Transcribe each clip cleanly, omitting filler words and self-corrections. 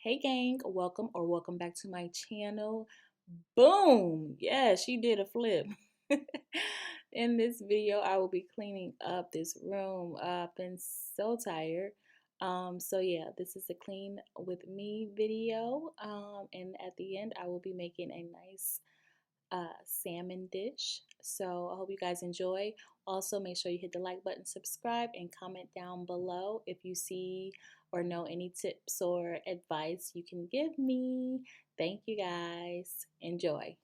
Hey gang, welcome back to my channel. Boom! Yeah, she did a flip. In this video, I will be cleaning up this room. I've been so tired. So yeah, this is a clean with me video. And at the end, I will be making a nice salmon dish. So I hope you guys enjoy. Also, make sure you hit the like button, subscribe, and comment down below if you see or know any tips or advice you can give me. Thank you guys. Enjoy.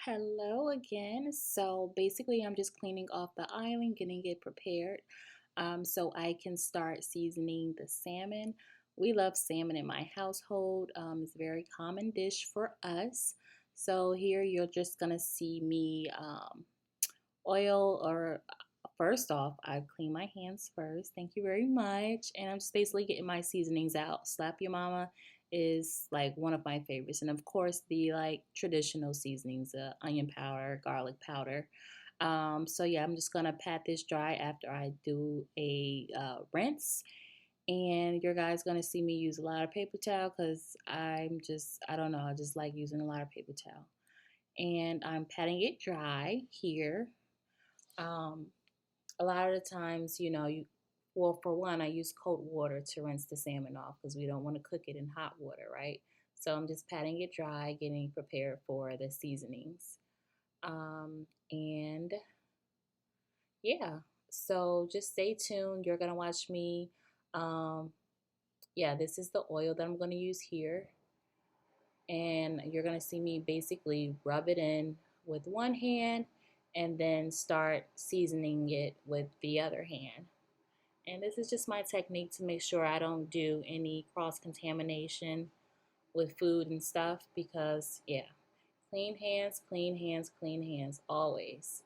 Hello again. So basically, I'm just cleaning off the island, getting it prepared so I can start seasoning the salmon. We love salmon in my household. It's a very common dish for us. So here you're just going to see me oil or first off, I clean my hands first. Thank you very much. And I'm just basically getting my seasonings out. Slap Your Mama is like one of my favorites. And of course, the like traditional seasonings, onion powder, garlic powder. So yeah, I'm just gonna pat this dry after I do a rinse. And your guys gonna see me use a lot of paper towel because I don't know, I just like using a lot of paper towel. And I'm patting it dry here. Um, a lot of the times, well, for one, I use cold water to rinse the salmon off because we don't want to cook it in hot water, right? So I'm just patting it dry, getting prepared for the seasonings. And yeah, so just stay tuned. You're going to watch me. Um, yeah, this is the oil that I'm going to use here. And you're going to see me basically rub it in with one hand and then start seasoning it with the other hand. And this is just my technique to make sure I don't do any cross contamination with food and stuff because, yeah, clean hands, clean hands, clean hands, always.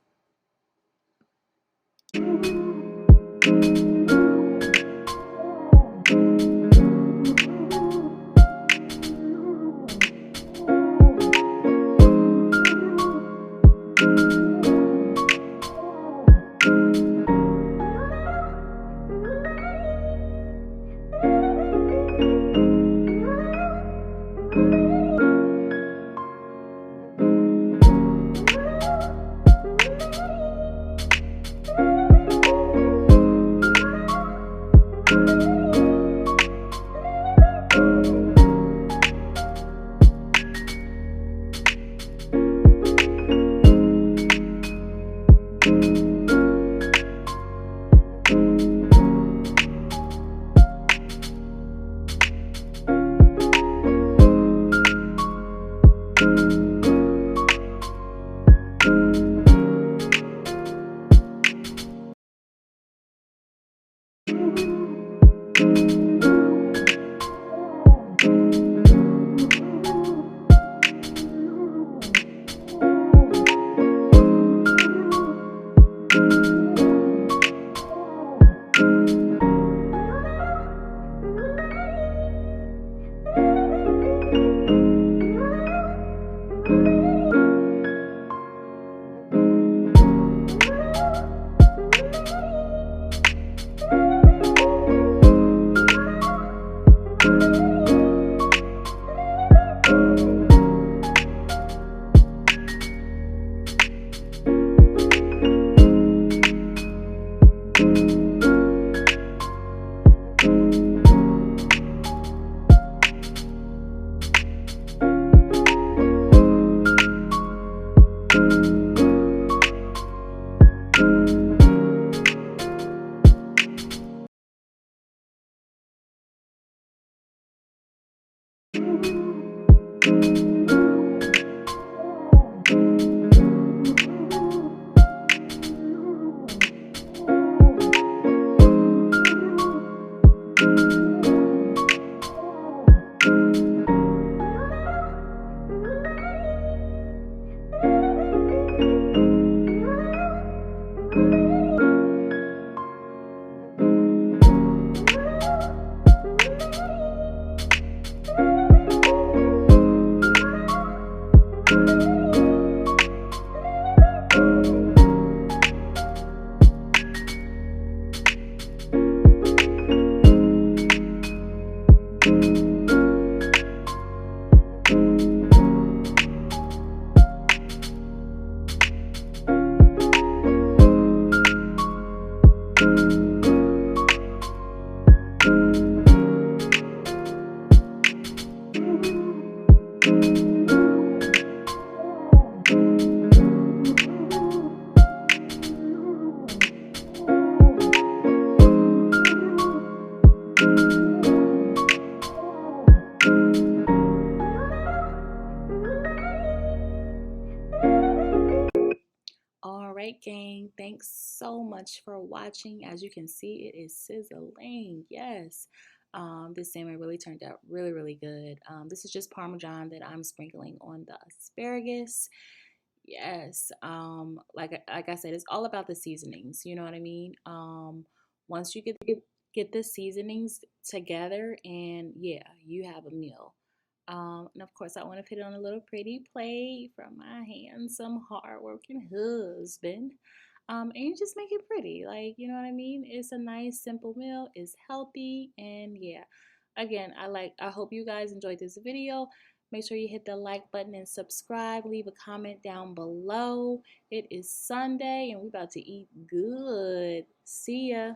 right, gang, thanks so much for watching. As you can see, it is sizzling. Yes. This salmon really turned out really, really good. This is just Parmesan that I'm sprinkling on the asparagus. Yes. Like I said, it's all about the seasonings. You know what I mean? Once you get the seasonings together, and yeah, you have a meal. And of course, I want to put it on a little pretty plate from my handsome, hardworking husband. And you just make it pretty, like, you know what I mean? It's a nice, simple meal. It's healthy, and yeah. Again, I hope you guys enjoyed this video. Make sure you hit the like button and subscribe. Leave a comment down below. It is Sunday, and we're about to eat good. See ya.